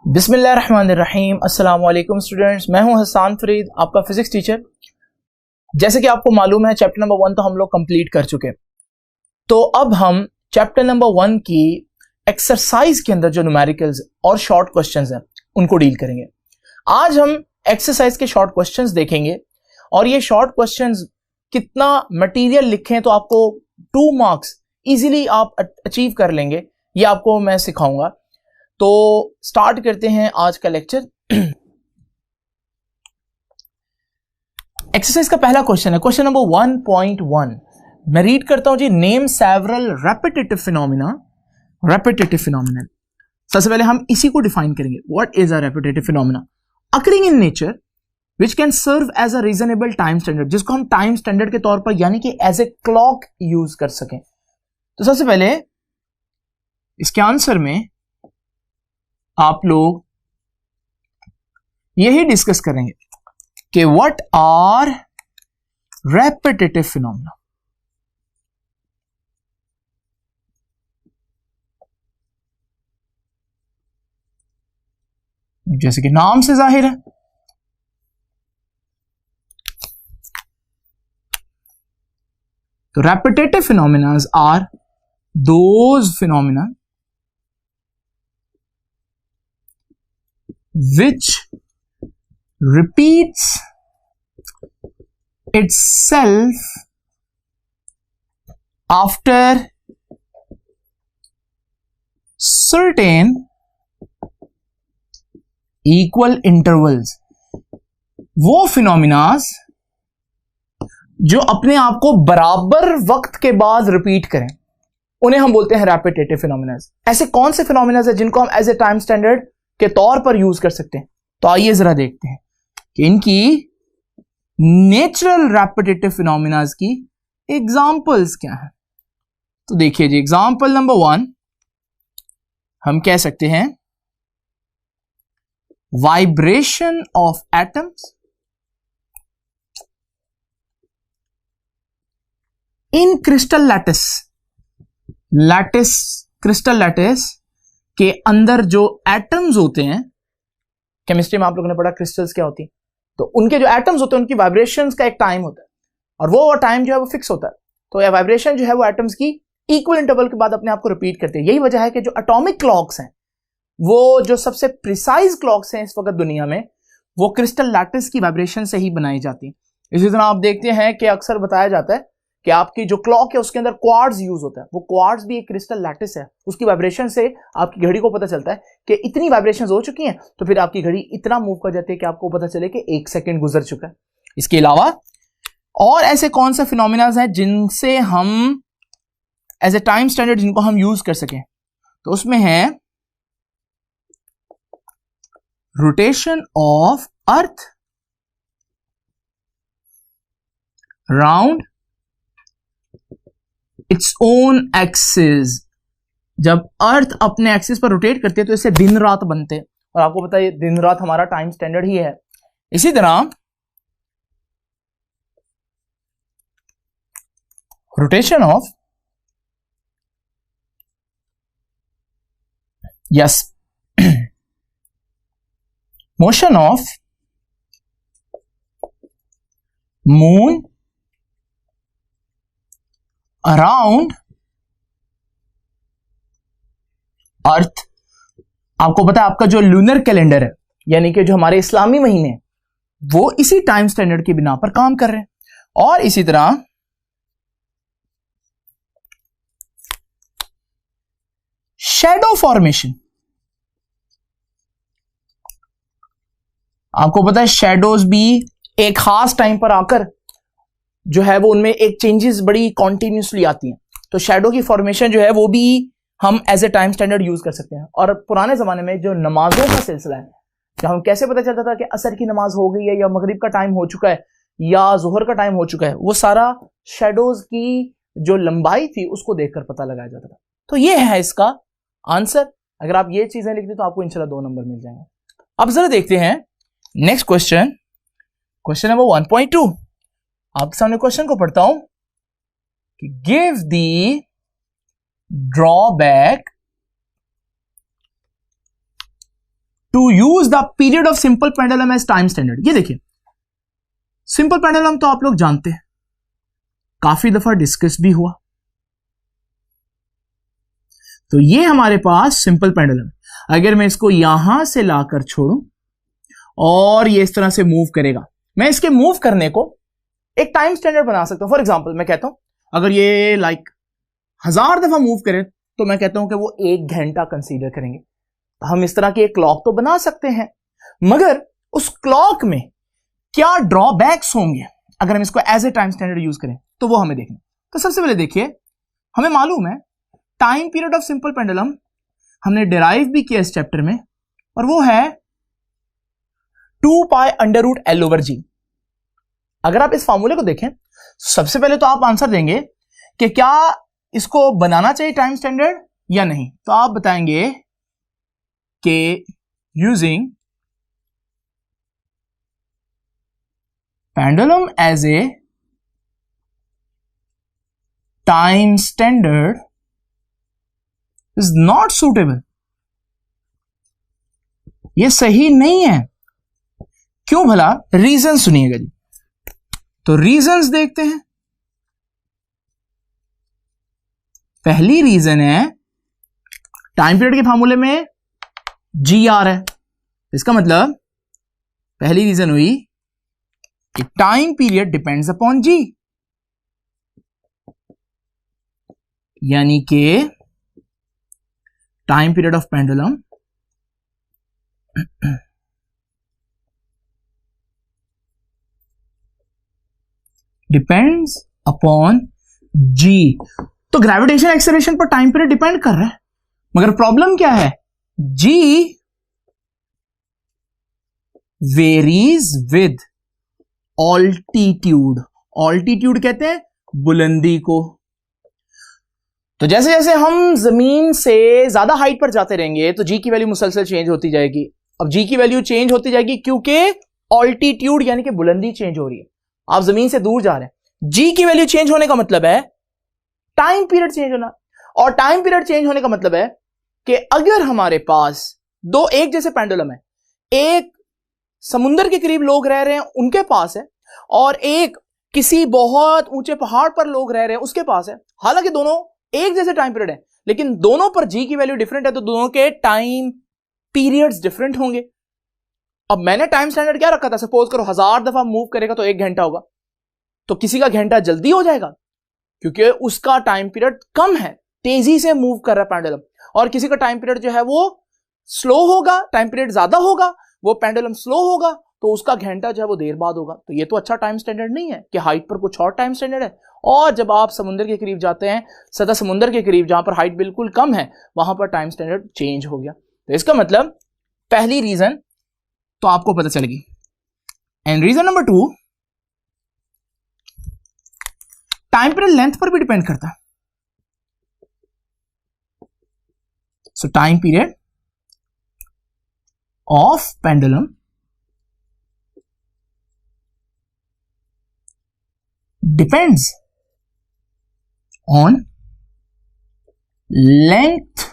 बिस्मिल्लाहिर्रहमानिर्रहीम। अस्सलाम वालेकुम स्टूडेंट्स, मैं हूं हसन फरीद, आपका फिजिक्स टीचर। जैसे कि आपको मालूम है चैप्टर नंबर 1 तो हम लोग कंप्लीट कर चुके। तो अब हम चैप्टर नंबर 1 की एक्सरसाइज के अंदर जो न्यूमेरिकल्स और शॉर्ट क्वेश्चंस हैं उनको डील करेंगे। आज हम एक्सरसाइज के शॉर्ट क्वेश्चंस देखेंगे और ये शॉर्ट क्वेश्चंस कितना मटेरियल लिखें तो आपको 2 मार्क्स इजीली आप अचीव कर लेंगे, ये आपको मैं सिखाऊंगा। तो स्टार्ट करते हैं आज का लेक्चर। एक्सरसाइज का पहला क्वेश्चन है, क्वेश्चन नंबर 1.1। मैं रीड करता हूं जी। Name several repetitive phenomena. Repetitive phenomena, सबसे पहले हम इसी को डिफाइन करेंगे। What is a repetitive phenomena? Occurring in nature which can serve as a reasonable time standard, जिसको हम टाइम स्टैंडर्ड के तौर पर यानी कि एज ए क्लॉक यूज कर सकें। तो सबसे पहले इसके आंसर में आप लोग यही डिस्कस करेंगे कि व्हाट आर रेपिटेटिव फिनोमेना। जैसे कि नाम से जाहिर है, तो repetitive phenomena are those phenomena which repeats itself after certain equal intervals। वो फिनोमिनास जो अपने आप को बराबर वक्त के बाद रिपीट करें उन्हें हम बोलते हैं रेपिटेटिव फिनोमिनास। ऐसे कौन से फिनोमिनास है जिनको हम एज ए टाइम स्टैंडर्ड के तौर पर यूज कर सकते हैं? तो आइए जरा देखते हैं कि इनकी नेचुरल रेपिटेटिव फिनोमिनास की एग्जांपल्स क्या हैं। तो देखिए जी, एग्जांपल नंबर 1 हम कह सकते हैं vibration of atoms in crystal lattice. Lattice, crystal lattice के अंदर जो एटम्स होते हैं, केमिस्ट्री में आप लोगों ने पढ़ा क्रिस्टल्स क्या होती हैं, तो उनके जो एटम्स होते हैं उनकी वाइब्रेशंस का एक टाइम होता है और वो टाइम जो है वो फिक्स होता है। तो यह वाइब्रेशन जो है वो एटम्स की इक्वल इंटरवल के बाद अपने आप को रिपीट करते हैं। यही वजह है कि जो एटॉमिक क्लॉक्स हैं, वो जो सबसे प्रिसाइज क्लॉक्स हैं इस वक्त दुनिया में, वो क्रिस्टल लैटिस की वाइब्रेशन से ही बनाई जाती है। इसी तरह आप देखते हैं कि अक्सर बताया जाता है कि आपकी जो क्लॉक है उसके अंदर क्वार्ट्ज यूज होता है। वो क्वार्ट्ज भी एक क्रिस्टल लैटिस है, उसकी वाइब्रेशन से आपकी घड़ी को पता चलता है कि इतनी वाइब्रेशंस हो चुकी हैं, तो फिर आपकी घड़ी इतना मूव कर जाती है कि आपको पता चले कि 1 सेकंड गुजर चुका है। इसके अलावा और ऐसे कौन से फिनोमिनास हैं जिनसे हम एज ए टाइम स्टैंडर्ड जिनको हम यूज कर सकें? तो उसमें है rotation of earth round its own axis. जब अर्थ अपने एक्सिस पर रोटेट करती है तो इससे दिन रात बनते हैं, और आपको पता है दिन रात हमारा टाइम स्टैंडर्ड ही है। इसी तरह rotation of motion of moon around earth. आपको पता है आपका जो लूनर कैलेंडर है, यानी कि जो हमारे इस्लामी महीने, वो इसी टाइम स्टैंडर्ड की बिना पर काम कर रहे हैं। और इसी तरह शैडो फॉर्मेशन। आपको पता है शैडोज भी एक खास टाइम पर आकर जो है वो उनमें एक चेंजेस बड़ी कॉन्टिन्यूसली आती हैं। तो शैडो की फॉर्मेशन जो है वो भी हम as a time standard use कर सकते हैं। और पुराने जमाने में जो नमाजों का सिलसिला है, जब हम कैसे पता चलता था कि असर की नमाज हो गई है या मगरिब का टाइम हो चुका है या जोहर का टाइम हो चुका है, वो सारा शैडोज की जो लंबाई थी उसको देखकर पता लगाया जाता था। तो ये है इसका आंसर। अगर आप ये चीजें लिख दें तो आपको इंशाल्लाह 2 नंबर मिल जाएंगे। अब जरा देखते हैं नेक्स्ट क्वेश्चन, क्वेश्चन नंबर 1.2। आपके सामने क्वेश्चन को पढ़ता हूं कि give the drawback to use the period of simple pendulum as time standard. ये देखिए, सिंपल पेंडुलम तो आप लोग जानते हैं, काफी दफा डिस्कस भी हुआ। तो ये हमारे पास सिंपल पेंडुलम, अगर मैं इसको यहां से लाकर छोड़ूं और ये इस तरह से मूव करेगा, मैं इसके मूव करने को एक टाइम स्टैंडर्ड बना सकता हूं। फॉर एग्जांपल मैं कहता हूं अगर ये 1000 दफा मूव करे तो मैं कहता हूं कि वो 1 घंटा कंसीडर करेंगे। तो हम इस तरह की एक क्लॉक तो बना सकते हैं, मगर उस क्लॉक में क्या ड्रॉबैक्स होंगे अगर हम इसको as a time standard use करें, तो वो हमें देखना। तो सबसे पहले देखिए, हमें मालूम है time period of simple pendulum हमने डिराइव भी किया इस चैप्टर में, और वो है 2π√L/G। अगर आप इस फॉर्मूले को देखें, सबसे पहले तो आप आंसर देंगे कि क्या इसको बनाना चाहिए टाइम स्टैंडर्ड या नहीं। तो आप बताएंगे कि using pendulum as a time standard is not suitable. ये सही नहीं है। क्यों भला? रीजन सुनिएगा जी। तो रीजंस देखते हैं। पहली रीजन है टाइम पीरियड के फार्मूले में GR है, इसका मतलब पहली रीजन हुई कि time period depends upon G, यानी कि time period of pendulum depends upon G। तो ग्रेविटेशन एक्सेलरेशन पर टाइम पीरियड डिपेंड कर रहा है, मगर प्रॉब्लम क्या है? G varies with altitude. Altitude कहते हैं बुलंदी को। तो जैसे जैसे हम जमीन से ज्यादा हाइट पर जाते रहेंगे तो G की वैल्यू मुसलसल चेंज होती जाएगी। अब G की वैल्यू चेंज होती जाएगी क्योंकि ऑल्टीट्यूड यानी कि बुलंदी चेंज हो रही है। आप जमीन से दूर जा रहे हैं, G की वैल्यू चेंज होने का मतलब है टाइम पीरियड चेंज होना, और टाइम पीरियड चेंज होने का मतलब है कि अगर हमारे पास दो एक जैसे पेंडुलम है, एक समुंदर के करीब लोग रह रहे हैं उनके पास है, और एक किसी बहुत ऊंचे पहाड़ पर लोग रह रहे हैं उसके पास है, हालांकि दोनों एक जैसे टाइम पीरियड है, लेकिन दोनों पर G की वैल्यू डिफरेंट है, तो दोनों के टाइम पीरियड्स डिफरेंट होंगे। अब मैंने टाइम स्टैंडर्ड क्या रखा था? सपोज करो 1000 दफा मूव करेगा तो 1 घंटा होगा, तो किसी का घंटा जल्दी हो जाएगा क्योंकि उसका टाइम पीरियड कम है, तेजी से मूव कर रहा है पेंडुलम, और किसी का टाइम पीरियड जो है वो स्लो होगा, टाइम पीरियड ज्यादा होगा, वो पेंडुलम स्लो होगा, तो उसका घंटा जो है वो देर बाद होगा। तो ये तो अच्छा टाइम स्टैंडर्ड नहीं है कि हाइट पर कुछ और टाइम स्टैंडर्ड है, और जब आप समुद्र के करीब जाते हैं, सतह समुद्र के करीब जहां पर हाइट बिल्कुल कम है, वहां पर टाइम स्टैंडर्ड चेंज हो गया। तो इसका मतलब पहली रीजन तो आपको पता चलेगी। And reason number 2, time period length पर भी डिपेंड करता है। So time period of pendulum depends on length,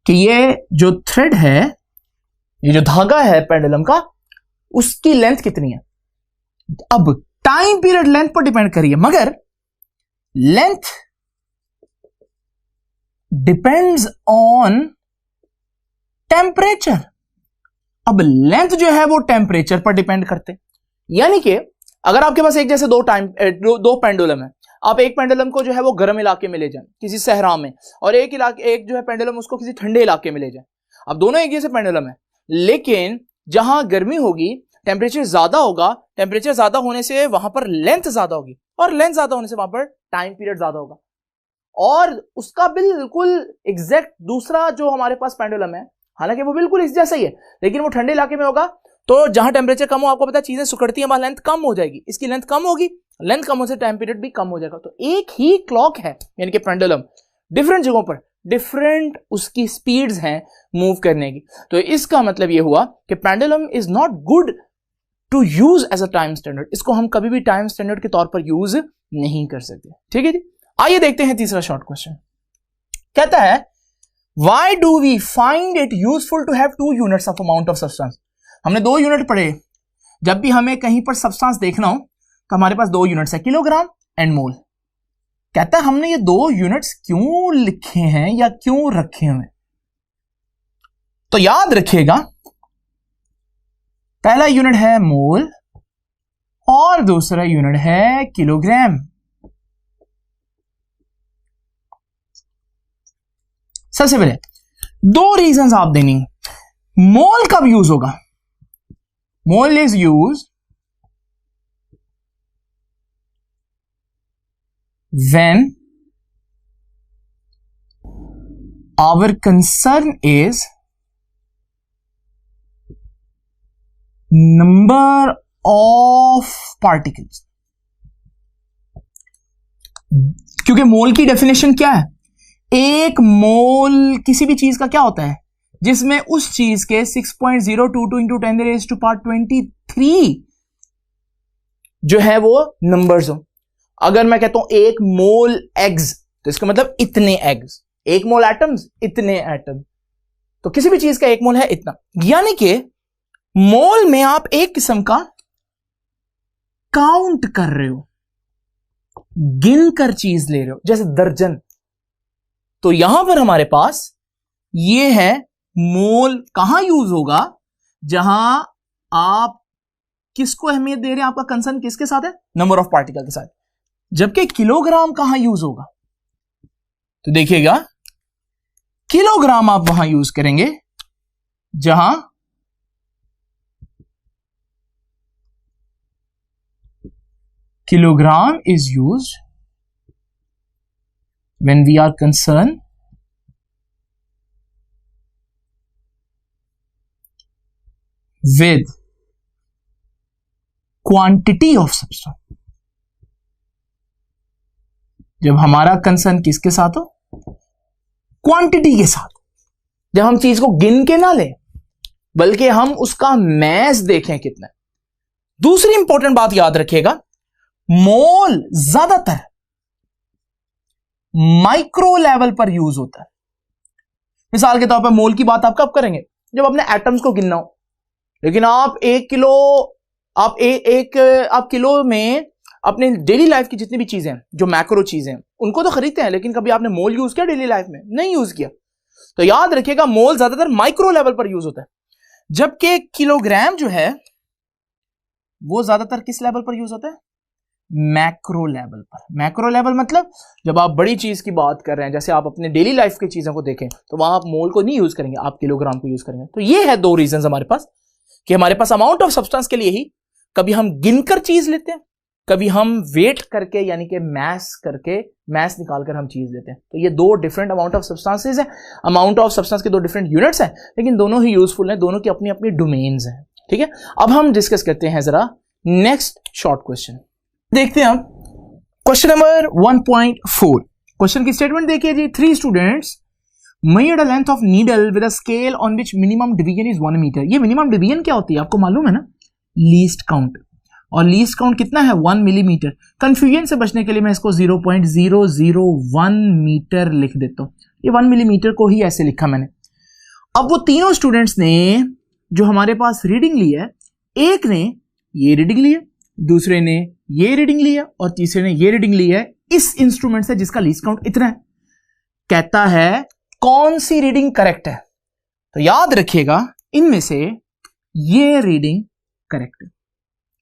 कि ये जो थ्रेड है, ये जो धागा है पेंडुलम का, उसकी लेंथ कितनी है। अब टाइम पीरियड लेंथ पर डिपेंड करिए, मगर लेंथ डिपेंड्स ऑन टेम्परेचर। अब लेंथ जो है वो टेम्परेचर पर डिपेंड करते, यानी कि अगर आपके पास एक जैसे दो पेंडुलम है, आप एक पेंडुलम को जो है वो गर्म इलाके में ले जाएं किसी सहरा में, और एक जो है पेंडुलम उसको किसी ठंडे इलाके में ले जाएं। अब दोनों एक जैसे पेंडुलम है, लेकिन जहां गर्मी होगी टेम्परेचर ज्यादा होगा, टेम्परेचर ज्यादा होने से वहां पर लेंथ ज्यादा होगी, और लेंथ ज्यादा होने से वहां पर टाइम पीरियड ज्यादा होगा। और उसका बिल्कुल एग्जैक्ट दूसरा जो हमारे पास पेंडुलम है, हालांकि वो बिल्कुल इस जैसा ही है, लेकिन वो ठंडे इलाके में होगा, तो जहां टेम्परेचर कम हो, आपको पता है चीजें सुखड़ती हैं, वहां लेंथ कम हो जाएगी, इसकी लेंथ कम होगी, लेंथ कम होने से टाइम पीरियड भी कम हो जाएगा। तो एक ही क्लॉक है, यानी कि पेंडुलम डिफरेंट जगहों पर डिफरेंट उसकी स्पीड्स हैं मूव करने की। तो इसका मतलब यह हुआ कि pendulum is not good to use as a time standard. इसको हम कभी भी टाइम स्टैंडर्ड के तौर पर यूज नहीं कर सकते। ठीक है जी, आइए देखते हैं तीसरा शॉर्ट क्वेश्चन। कहता है Why do we find it useful to have 2 units of amount of substance? हमने 2 यूनिट पढ़े। जब भी हमें कहीं पर सब्सटेंस देखना हो तो हमारे पास 2 यूनिट्स है, किलोग्राम एंड मोल। कहता है हमने ये 2 यूनिट्स क्यों लिखे हैं या क्यों रखे हुए? तो याद रखिएगा, पहला यूनिट है मोल और दूसरा यूनिट है किलोग्राम। सबसे पहले 2 रीजंस आप देनी। मोल कब यूज होगा? Mole is use when our concern is number of particles। क्योंकि मोल की डेफिनेशन क्या है? एक मोल किसी भी चीज का क्या होता है जिसमें उस चीज के 6.022 इंटू 10⁻⁻23 जो है वो नंबर्स हो। अगर मैं कहता हूं 1 मोल एग्स, तो इसका मतलब इतने एग्स। 1 मोल एटम्स, इतने एटम। तो किसी भी चीज का 1 मोल है इतना। यानी कि मोल में आप एक किस्म का काउंट कर रहे हो, गिन कर चीज ले रहे हो, जैसे दर्जन। तो यहां पर हमारे पास ये है मोल। कहां यूज होगा? जहां आप किसको अहमियत दे रहे हैं, आपका कंसर्न किसके साथ है? नंबर ऑफ पार्टिकल के साथ। जबकि किलोग्राम कहां यूज होगा? तो देखिएगा, किलोग्राम आप वहां यूज करेंगे जहां kilogram is used when we are concerned with quantity of substance। जब हमारा कंसर्न किसके साथ हो? क्वांटिटी के साथ। जब हम चीज को गिन के ना लें बल्कि हम उसका मैस देखें कितना। दूसरी इंपॉर्टेंट बात याद रखिएगा, मोल ज्यादातर माइक्रो लेवल पर यूज होता है। मिसाल के तौर पर मोल की बात आप कब करेंगे? जब अपने एटम्स को गिनना हो। लेकिन आप 1 किलो, आप किलो में अपने डेली लाइफ की जितनी भी चीजें हैं, जो मैक्रो चीजें हैं, उनको तो खरीदते हैं, लेकिन कभी आपने मोल यूज किया डेली लाइफ में? नहीं यूज किया। तो याद रखिएगा, मोल ज्यादातर माइक्रो लेवल पर यूज होता है, जबकि किलोग्राम जो है वो ज्यादातर किस लेवल पर यूज होता है? मैक्रो लेवल पर। मैक्रो लेवल मतलब जब आप बड़ी चीज की बात कर रहे हैं, जैसे आप अपने डेली लाइफ की चीजों को देखें, तो वहां आप मोल को नहीं यूज करेंगे, आप किलोग्राम को यूज करेंगे। तो ये है 2 रीजंस हमारे पास, कि हमारे पास अमाउंट ऑफ सब्सटेंस के लिए ही कभी हम गिनकर चीज लेते हैं, कभी हम वेट करके यानी कि मैस करके, मैस निकालकर हम चीज लेते हैं। तो ये 2 डिफरेंट अमाउंट ऑफ सब्सटेंसेस हैं। अमाउंट ऑफ सब्सटेंस के 2 डिफरेंट यूनिट्स हैं, लेकिन दोनों ही यूजफुल हैं, दोनों की अपनी अपनी डोमेन्स हैं। ठीक है, अब हम डिस्कस करते हैं जरा नेक्स्ट शॉर्ट क्वेश्चन। देखते हैं हम क्वेश्चन नंबर 1.4। क्वेश्चन की स्टेटमेंट देखिए जी। 3 students measured a length of needle with a scale on which minimum division is 1 meter। ये मिनिमम डिवीजन क्या होती है आपको मालूम है ना? Least count. और लीस्ट काउंट कितना है? 1 मिलीमीटर। कंफ्यूजन से बचने के लिए मैं इसको 0.001 मीटर लिख देता हूं। ये 1 मिलीमीटर को ही ऐसे लिखा मैंने। अब वो तीनों स्टूडेंट्स ने जो हमारे पास रीडिंग ली है, एक ने ये रीडिंग ली है, दूसरे ने ये रीडिंग ली है और तीसरे ने ये रीडिंग ली है इस इंस्ट्रूमेंट से जिसका लीस्ट काउंट इतना है। कहता है कौन सी रीडिंग करेक्ट है? तो याद रखिएगा, इनमें से ये रीडिंग करेक्ट है।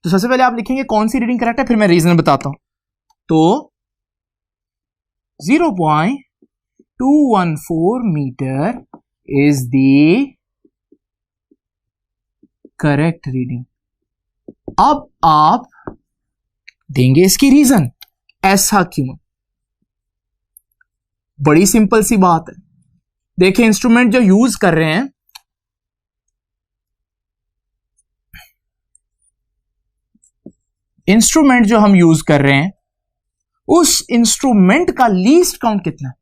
तो सबसे पहले आप लिखेंगे कौन सी रीडिंग करेक्ट है, फिर मैं रीजन बताता हूं। तो 0.214 metre is the correct reading. अब आप देंगे इसकी रीजन, ऐसा क्यों? बड़ी सिंपल सी बात है। देखिए, इंस्ट्रूमेंट जो यूज कर रहे हैं, इंस्ट्रूमेंट जो हम यूज कर रहे हैं, उस इंस्ट्रूमेंट का लीस्ट काउंट कितना है?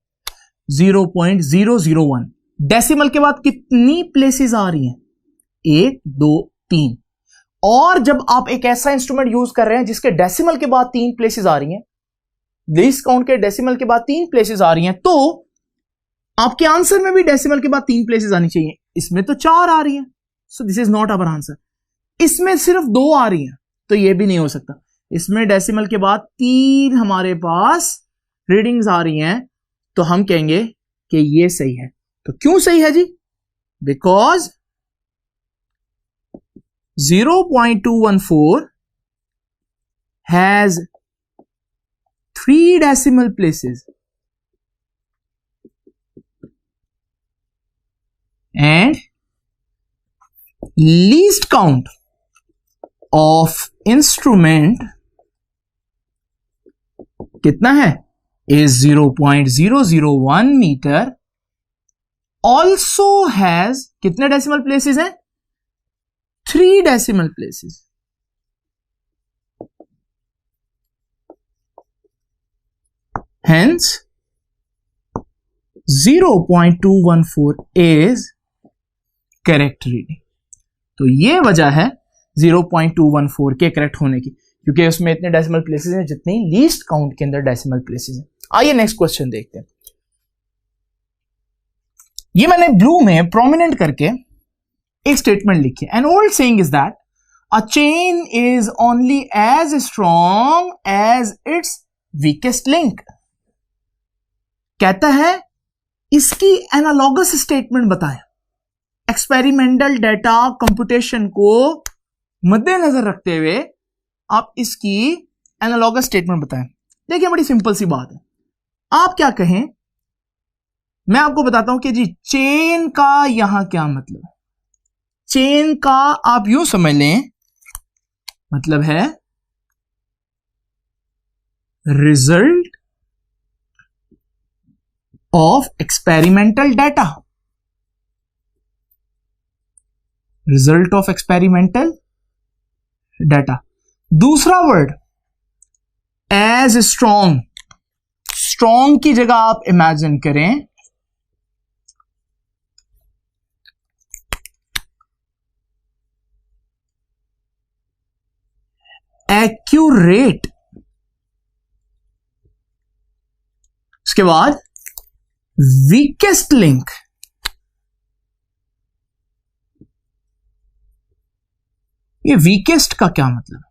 0.001। डेसिमल के बाद कितनी प्लेसेस आ रही हैं? 1 2 3। और जब आप एक ऐसा इंस्ट्रूमेंट यूज कर रहे हैं जिसके डेसिमल के बाद 3 प्लेसेस आ रही हैं, लीस्ट काउंट के डेसिमल के बाद 3 प्लेसेस आ रही हैं, तो आपके आंसर में भी डेसिमल के बाद 3 प्लेसेस आनी चाहिए, इसमें तो 4 आ रही हैं, so this is not our answer. इसमें सिर्फ 2 आ रही हैं, तो ये भी नहीं हो सकता। इसमें डेसिमल के बाद 3 हमारे पास रीडिंग्स आ रही हैं, तो हम कहेंगे कि ये सही है। तो क्यों सही है जी? Because 0.214 has 3 decimal places and least count of instrument कितना है? is 0.001 meter, also has कितने decimal places हैं? 3 decimal places. Hence 0.214 is correct reading. तो ये वजह है 0.214 के करेक्ट होने की, क्योंकि उसमें इतने डेसिमल प्लेसेस हैं जितने लीस्ट काउंट के अंदर डेसिमल प्लेसेस हैं। आइए नेक्स्ट क्वेश्चन देखते हैं। ये मैंने ब्लू में प्रोमिनेंट करके एक स्टेटमेंट लिखी है। An old saying is that a chain is only as strong as its weakest link. कहता है इसकी एनालॉगस स्टेटमेंट बताएं। एक्सपेरिमेंटल डेटा कंप्यूटेशन को मद्देनजर रखते हुए आप इसकी एनालॉगस स्टेटमेंट बताएं। देखिए बड़ी सिंपल सी बात है। आप क्या कहें, मैं आपको बताता हूं कि जी चेन का यहां क्या मतलब है। चेन का आप यूं समझ लें, मतलब है result of experimental data. Result of experimental data. दूसरा वर्ड एज स्ट्रॉन्ग। स्ट्रॉन्ग की जगह आप इमेजिन करें एक्यूरेट। उसके बाद वीकेस्ट लिंक। ये वीकेस्ट का क्या मतलब है?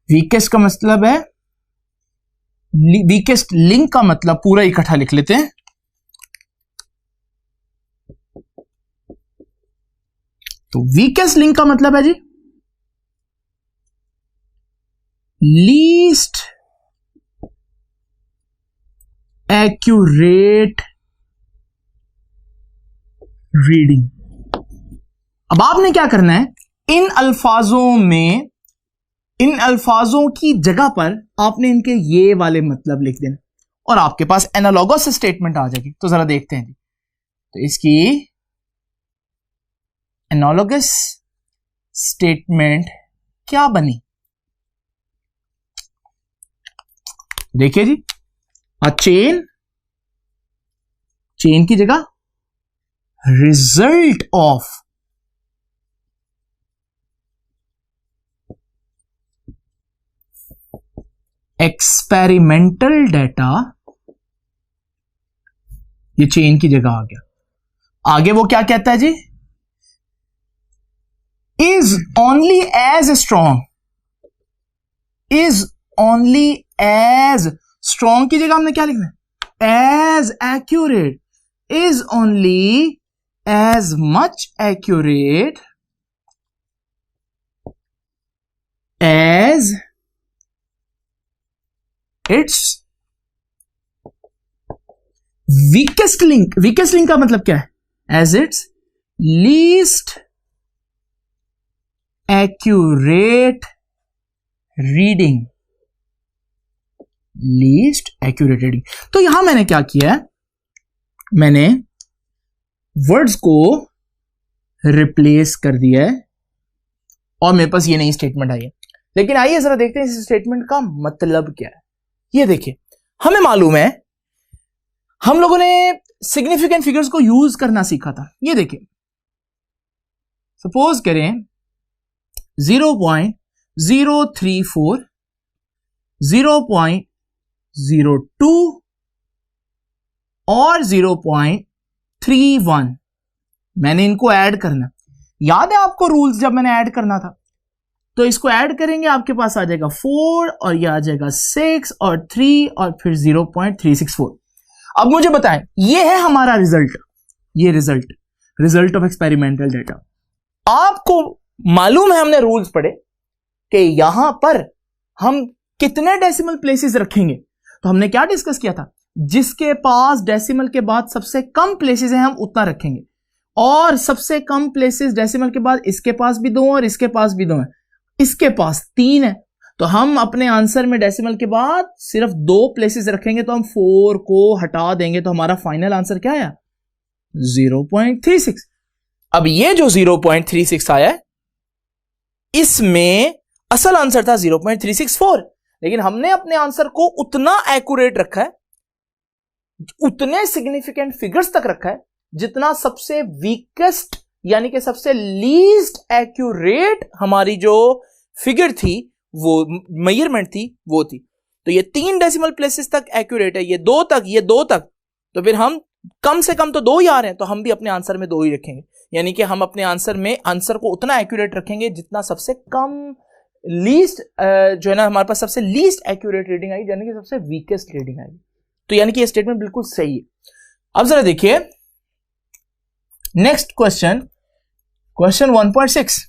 वीकेस्ट का मतलब है, वीकेस्ट लिंक का मतलब पूरा इकट्ठा लिख लेते हैं। तो वीकेस्ट लिंक का मतलब है जी लीस्ट एक्यूरेट रीडिंग। अब आपने क्या करना है, इन अल्फाजों की जगह पर आपने इनके ये वाले मतलब लिख देना और आपके पास एनालॉगस स्टेटमेंट आ जाएगी। तो जरा देखते हैं जी। तो इसकी एनालॉगस स्टेटमेंट क्या बनी, देखिए जी। चेन की जगह रिजल्ट ऑफ एक्सपेरिमेंटल डेटा, ये चेन की जगह आ गया। आगे वो क्या कहता है जी, is only as strong. Is only as strong की जगह हमने क्या लिखना है, as accurate. Is only as much accurate as its weakest link. Weakest link का मतलब क्या है, as its least accurate reading. Least accurate reading. तो यहां मैंने क्या किया है, मैंने वर्ड्स को रिप्लेस कर दिया है और मेरे पास ये नई स्टेटमेंट आई है। लेकिन आइए जरा देखते हैं इस स्टेटमेंट का मतलब क्या है। ये देखिए, हमें मालूम है हम लोगों ने सिग्निफिकेंट फिगर्स को यूज करना सीखा था। ये देखिए, सपोज करें 0.034, 0.02, और 0.31 मैंने इनको ऐड करना। याद है आपको रूल्स जब मैंने ऐड करना था? तो इसको ऐड करेंगे आपके पास आ जाएगा 4 और ये आ जाएगा 6 और 3 और फिर 0.364। अब मुझे बताएं, ये है हमारा रिजल्ट, ये रिजल्ट ऑफ एक्सपेरिमेंटल डेटा। आपको मालूम है, हमने रूल्स पढ़े कि यहां पर हम कितने डेसिमल प्लेसेस रखेंगे। तो हमने क्या डिस्कस किया था? जिसके पास डेसिमल के बाद सबसे कम प्लेसेस हैं हम उतना रखेंगे, और सबसे कम प्लेसेस डेसिमल के बाद इसके पास भी 2 और इसके पास भी 2 है, इसके पास 3 है। तो हम अपने आंसर में डेसिमल के बाद सिर्फ 2 प्लेसेस रखेंगे, तो हम 4 को हटा देंगे, तो हमारा फाइनल आंसर क्या आया? 0.36। अब ये जो 0.36 आया है, इसमें असल आंसर था 0.364, लेकिन हमने अपने आंसर को उतना एक्यूरेट रखा है, उतने सिग्निफिकेंट फिगर्स तक रखा है, जितना सबसे वीकेस्ट यानी कि सबसे लीस्ट एक्यूरेट हमारी जो फिगर थी, वो मेजरमेंट थी, वो थी। तो ये 3 डेसिमल प्लेसेस तक एक्यूरेट है, ये 2 तक, ये 2 तक, तो फिर हम कम से कम तो 2 ही आ रहे हैं, तो हम भी अपने आंसर में 2 ही रखेंगे। यानी कि हम अपने आंसर में आंसर को उतना एक्यूरेट रखेंगे जितना सबसे कम लीस्ट जो है ना, हमारे पास सबसे लीस्ट एक्यूरेट रीडिंग आई, यानी कि सबसे वीकेस्ट रीडिंग आई। तो यानी कि ये स्टेटमेंट बिल्कुल सही है। अब जरा देखिए next question 1.6।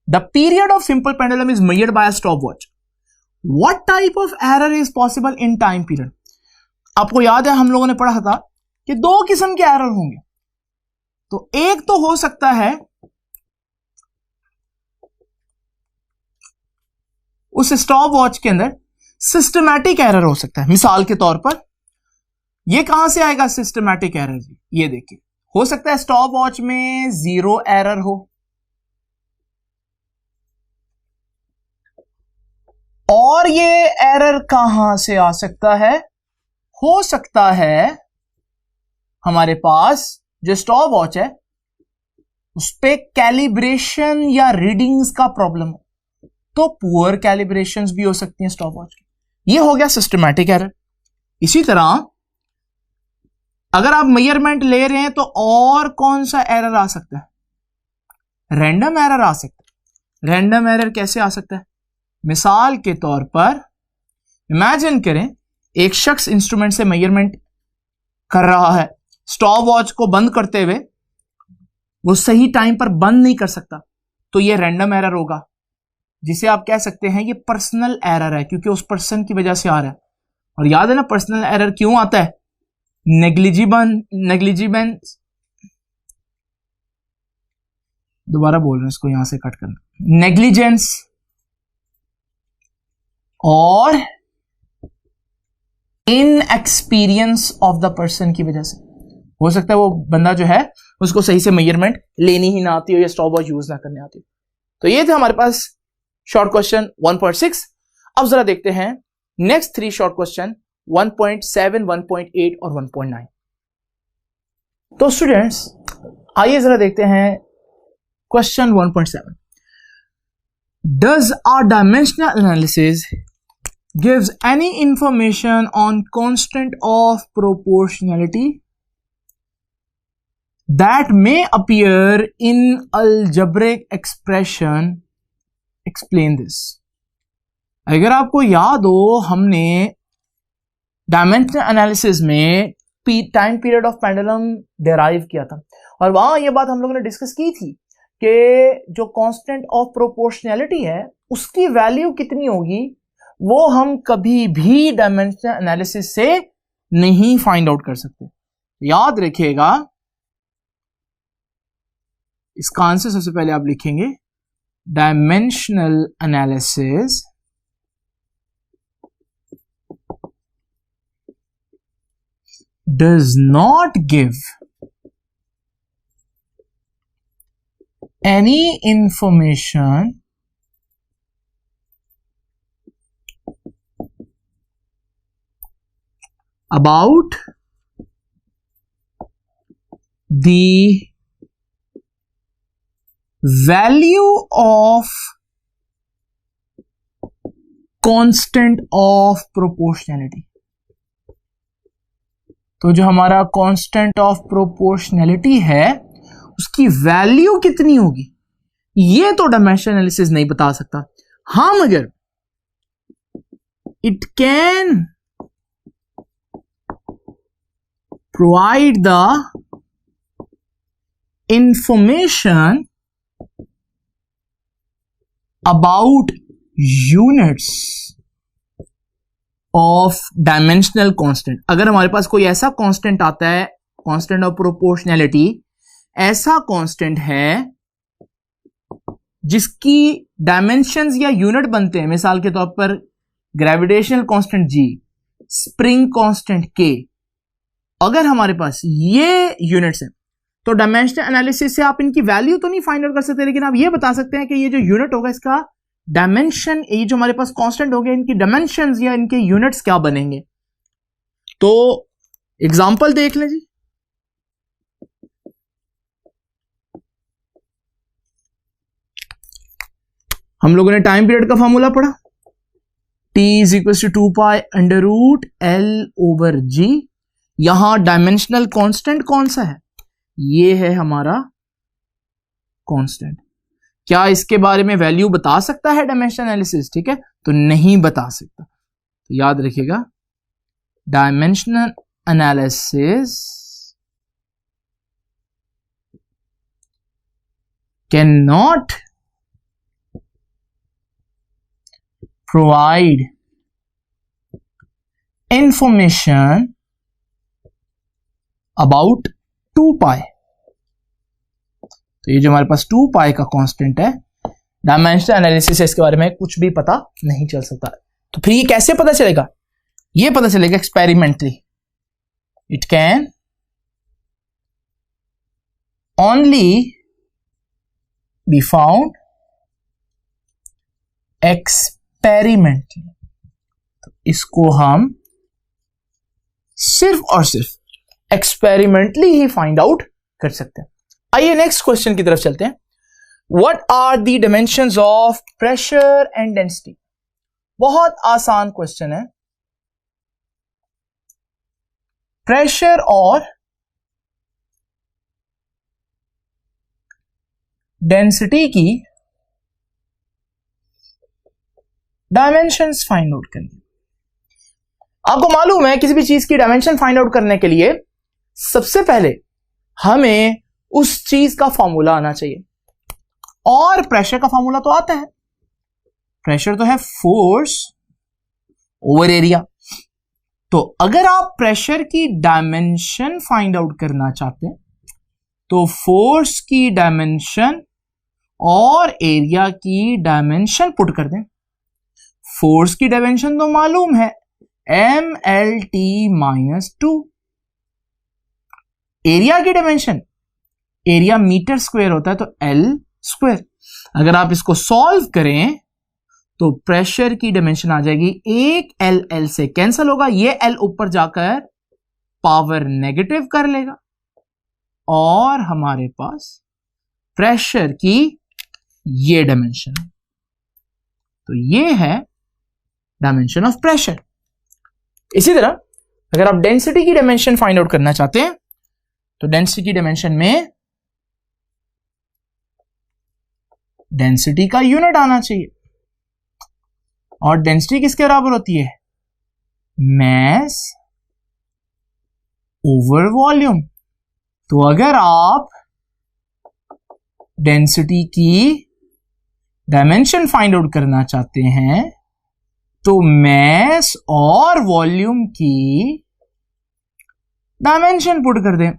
The period of simple pendulum is measured by a stopwatch. What type of error is possible in time period? आपको याद है हम लोगों ने पढ़ा था कि 2 किस्म के एरर होंगे। तो एक तो हो सकता है उस स्टॉपवॉच के अंदर सिस्टमैटिक एरर हो सकता है। मिसाल के तौर पर ये कहां से आएगा सिस्टमैटिक एरर? ये देखिए, हो सकता है स्टॉपवॉच में 0 एरर हो, और ये एरर कहां से आ सकता है? हो सकता है हमारे पास जो स्टॉपवॉच है उस पे कैलिब्रेशन या रीडिंग्स का प्रॉब्लम हो, तो पुअर कैलिब्रेशंस भी हो सकती हैं स्टॉपवॉच की। ये हो गया सिस्टमैटिक एरर। इसी तरह अगर आप मेजरमेंट ले रहे हैं तो और कौन सा एरर आ सकता है? रैंडम एरर आ सकता है। रैंडम एरर कैसे आ सकता है? मिसाल के तौर पर इमेजिन करें एक शख्स इंस्ट्रूमेंट से मेजरमेंट कर रहा है, स्टॉपवॉच को बंद करते हुए वो सही टाइम पर बंद नहीं कर सकता, तो ये रैंडम एरर होगा, जिसे आप कह सकते हैं ये पर्सनल एरर है, क्योंकि उस पर्सन की वजह से आ रहा है। और याद है ना पर्सनल एरर क्यों आता है? नेग्लिजिबेंस, दोबारा बोल रहे हैं इसको, यहां से कट करना, नेग्लिजेंस और इनएक्सपीरियंस ऑफ द पर्सन की वजह से। हो सकता है वो बंदा जो है उसको सही से मेजरमेंट लेनी ही ना आती हो या स्टॉपवॉच यूज ना करने आती हो। तो ये थे हमारे पास शॉर्ट क्वेश्चन 1.6। अब जरा देखते हैं नेक्स्ट 3 शॉर्ट क्वेश्चन 1.7, 1.8 और 1.9। तो स्टूडेंट्स आइए जरा देखते हैं question 1.7। Does a dimensional analysis gives any information on constant of proportionality that may appear in algebraic expression? Explain this. अगर आपको याद हो हमने डायमेंशनल एनालिसिस में time period of pendulum derive किया था, और वहां ये बात हम लोगों ने डिस्कस की थी कि जो कांस्टेंट ऑफ प्रोपोर्शनैलिटी है उसकी वैल्यू कितनी होगी वो हम कभी भी डायमेंशनल एनालिसिस से नहीं फाइंड आउट कर सकते। याद रखिएगा, इसका आंसर सबसे पहले आप लिखेंगे dimensional analysis does not give any information about the value of constant of proportionality। तो जो हमारा कांस्टेंट ऑफ प्रोपोर्शनैलिटी है उसकी वैल्यू कितनी होगी, ये तो डायमेंशन एनालिसिस नहीं बता सकता। हाँ, मगर it can provide the information about units of dimensional constant. अगर हमारे पास कोई ऐसा कांस्टेंट आता है, कांस्टेंट ऑफ प्रोपोर्शनैलिटी, ऐसा कांस्टेंट है जिसकी डायमेंशंस या यूनिट बनते हैं, मिसाल के तौर पर gravitational constant G, spring constant K, अगर हमारे पास ये यूनिट्स हैं तो डायमेंशनल एनालिसिस से आप इनकी वैल्यू तो नहीं फाइंड आउट कर सकते, लेकिन आप ये बता सकते हैं कि ये जो यूनिट होगा इसका डायमेंशन, ये जो हमारे पास कांस्टेंट हो गया, इनकी डायमेंशंस या इनके यूनिट्स क्या बनेंगे। तो एग्जांपल देख लें जी। हम लोगों ने टाइम पीरियड का फॉर्मूला पढ़ा, T is equal to 2 pi under root L over G। यहां डायमेंशनल कांस्टेंट कौन सा है, ये है हमारा कांस्टेंट। क्या इसके बारे में वैल्यू बता सकता है डायमेंशन एनालिसिस? ठीक है, तो नहीं बता सकता। तो याद रखिएगा, dimensional analysis can not provide information about 2 पाई। तो ये जो हमारे पास 2 पाई का कांस्टेंट है, डायमेंशनल एनालिसिस से इसके बारे में कुछ भी पता नहीं चल सकता। तो फिर ये कैसे पता चलेगा? ये पता चलेगा experimentally. It can only be found experimentally. तो इसको हम सिर्फ और सिर्फ एक्सपेरिमेंटली ही फाइंड आउट कर सकते हैं। आइए नेक्स्ट क्वेश्चन की तरफ चलते हैं। What are the dimensions of pressure and density? बहुत आसान क्वेश्चन है। प्रेशर और डेंसिटी की डायमेंशंस फाइंड आउट करनी। आपको मालूम है किसी भी चीज की डायमेंशन फाइंड आउट करने के लिए सबसे पहले हमें उस चीज का फॉर्मूला आना चाहिए, और प्रेशर का फॉर्मूला तो आता है। प्रेशर तो है फोर्स ओवर एरिया। तो अगर आप प्रेशर की डायमेंशन फाइंड आउट करना चाहते हैं तो फोर्स की डायमेंशन और एरिया की डायमेंशन पुट कर दें। फोर्स की डायमेंशन तो मालूम है, MLT-2। एरिया की डायमेंशन, एरिया मीटर स्क्वायर होता है तो L स्क्वायर। अगर आप इसको सॉल्व करें तो प्रेशर की डायमेंशन आ जाएगी, एक L से कैंसिल होगा, ये L ऊपर जाकर पावर नेगेटिव कर लेगा और हमारे पास प्रेशर की ये डायमेंशन है। तो ये है डायमेंशन ऑफ प्रेशर। इसी तरह अगर आप डेंसिटी की डायमेंशन फाइंड आउट करना चाहते हैं तो डेंसिटी की डायमेंशन में डेंसिटी का यूनिट आना चाहिए, और डेंसिटी किसके बराबर होती है? Mass over volume. तो अगर आप डेंसिटी की डायमेंशन फाइंड आउट करना चाहते हैं तो मैस और वॉल्यूम की डायमेंशन पुट कर दें।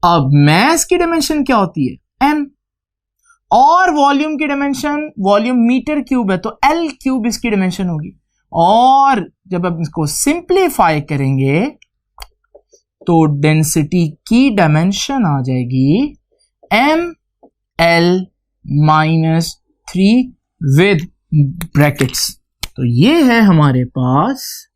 अब मैस की डायमेंशन क्या होती है? m, और वॉल्यूम की डायमेंशन, वॉल्यूम मीटर क्यूब है तो L क्यूब इसकी डायमेंशन होगी। और जब आप इसको सिंप्लीफाई करेंगे तो डेंसिटी की डायमेंशन आ जाएगी ML-3 विद ब्रैकेट्स। तो ये है हमारे पास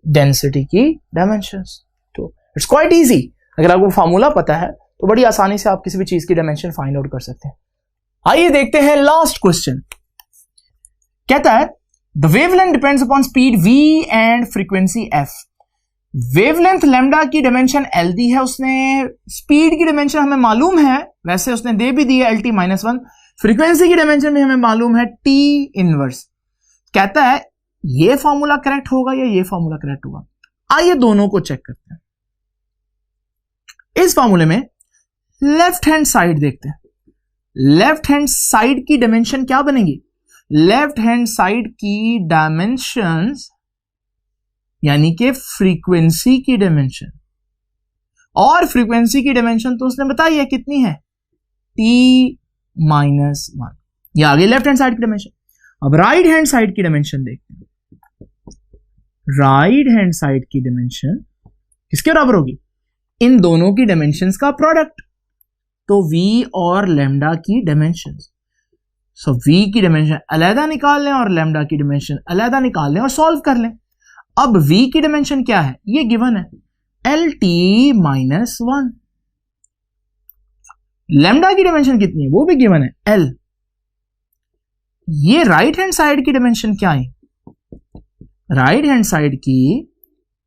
डेंसिटी की डायमेंशंस। तो इट्स क्वाइट इजी, अगर आपको फॉर्मूला पता है तो बड़ी आसानी से आप किसी भी चीज की डायमेंशन फाइंड आउट कर सकते हैं। आइए देखते हैं लास्ट क्वेश्चन। कहता है the wavelength depends upon speed v and frequency f। Wavelength lambda की डायमेंशन एल दी है उसने, स्पीड की डायमेंशन हमें मालूम है, वैसे उसने दे भी दी है L T minus one, frequency की डायमेंशन भी हमें मालूम है टी इनवर्स। कहता है ये फॉर्मूला करेक्ट होगा या ये फॉर्मूला करेक्ट होगा। आइए दोनों को चेक करते हैं। इस फॉर्मूले में लेफ्ट हैंड साइड देखते हैं। लेफ्ट हैंड साइड की डायमेंशन क्या बनेगी? लेफ्ट हैंड साइड की डायमेंशंस यानी कि फ्रीक्वेंसी की डायमेंशन, और फ्रीक्वेंसी की डायमेंशन तो उसने बताई है कितनी है, टी माइनस वन। ये आ गई लेफ्ट हैंड साइड की डायमेंशन। अब राइट हैंड साइड की डायमेंशन देखते हैं। राइट हैंड साइड की डायमेंशन किसके बराबर होगी? इन दोनों की डायमेंशंस का प्रोडक्ट, तो v और लैम्डा की डायमेंशंस। सो v की डायमेंशन अलग निकाल लें और लैम्डा की डायमेंशन अलग निकाल लें और सॉल्व कर लें। अब v की डायमेंशन क्या है? ये गिवन है L T minus one. Lambda की डायमेंशन कितनी है? वो भी गिवन है l। ये राइट हैंड साइड की डायमेंशन क्या है? राइट हैंड साइड की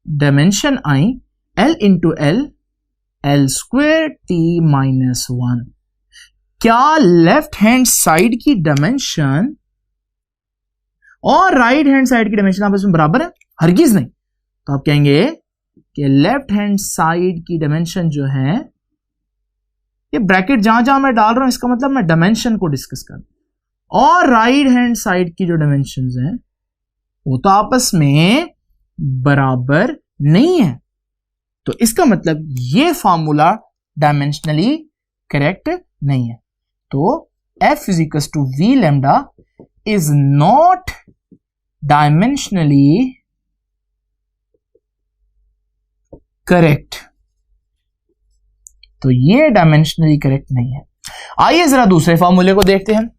डायमेंशन आई l into L, L square T minus one. क्या लेफ्ट हैंड साइड की डायमेंशन और राइट हैंड साइड की डायमेंशन आपस में बराबर है? हरगिज नहीं। तो आप कहेंगे कि लेफ्ट हैंड साइड की डायमेंशन जो है, ये ब्रैकेट जहां जहां मैं डाल रहा हूं इसका मतलब मैं डायमेंशन को डिस्कस कर रहा हूं, और राइट हैंड साइड की जो डायमेंशंस हैं वो तो आपस में बराबर नहीं है। तो इसका मतलब ये फॉर्मूला डायमेंशनली करेक्ट नहीं है। तो F is equal to v lambda is not dimensionally correct. तो ये डायमेंशनली करेक्ट नहीं है। आइए जरा दूसरे फॉर्मूले को देखते हैं।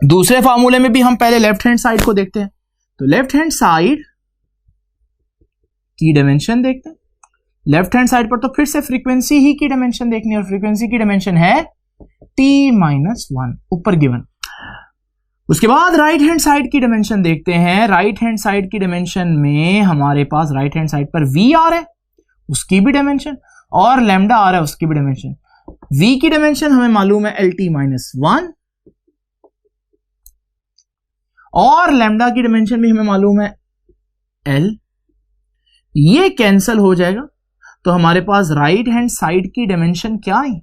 दूसरे फॉर्मूले में भी हम पहले लेफ्ट हैंड साइड को देखते हैं। तो लेफ्ट हैंड साइड की डायमेंशन देखते हैं। लेफ्ट हैंड साइड पर तो फिर से फ्रीक्वेंसी ही की डायमेंशन देखनी है, और फ्रीक्वेंसी की डायमेंशन है टी माइनस वन, ऊपर गिवन। उसके बाद राइट हैंड साइड की डायमेंशन देखते हैं। राइट हैंड साइड की डायमेंशन में हमारे पास राइट हैंड साइड पर वी आ रहा है, उसकी भी डायमेंशन, और लैम्डा आ रहा है, उसकी भी डायमेंशन। वी की डायमेंशन हमें मालूम है एल टी माइनस वन, और लैम्डा की डायमेंशन भी हमें मालूम है एल। ये कैंसल हो जाएगा, तो हमारे पास राइट हैंड साइड की डायमेंशन क्या है?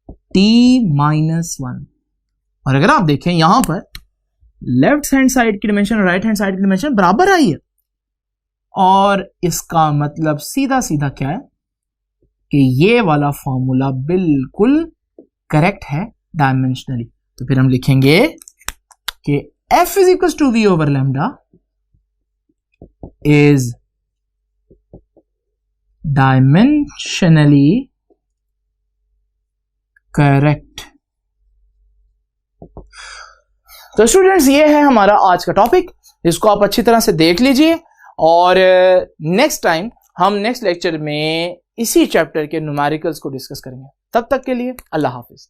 T minus one. और अगर आप देखें यहां पर लेफ्ट हैंड साइड की डायमेंशन और राइट हैंड साइड की डायमेंशन बराबर आई है, और इसका मतलब सीधा सीधा क्या है कि ये वाला फॉर्मूला बिल्कुल करेक्ट है डायमेंशनली। तो फिर हम लिखेंगे कि F is equal to v over lambda is dimensionally correct. तो स्टूडेंट्स ये है हमारा आज का टॉपिक, इसको आप अच्छी तरह से देख लीजिए, और नेक्स्ट टाइम हम नेक्स्ट लेक्चर में इसी चैप्टर के न्यूमेरिकल्स को डिस्कस करेंगे। तब तक के लिए अल्लाह हाफिज।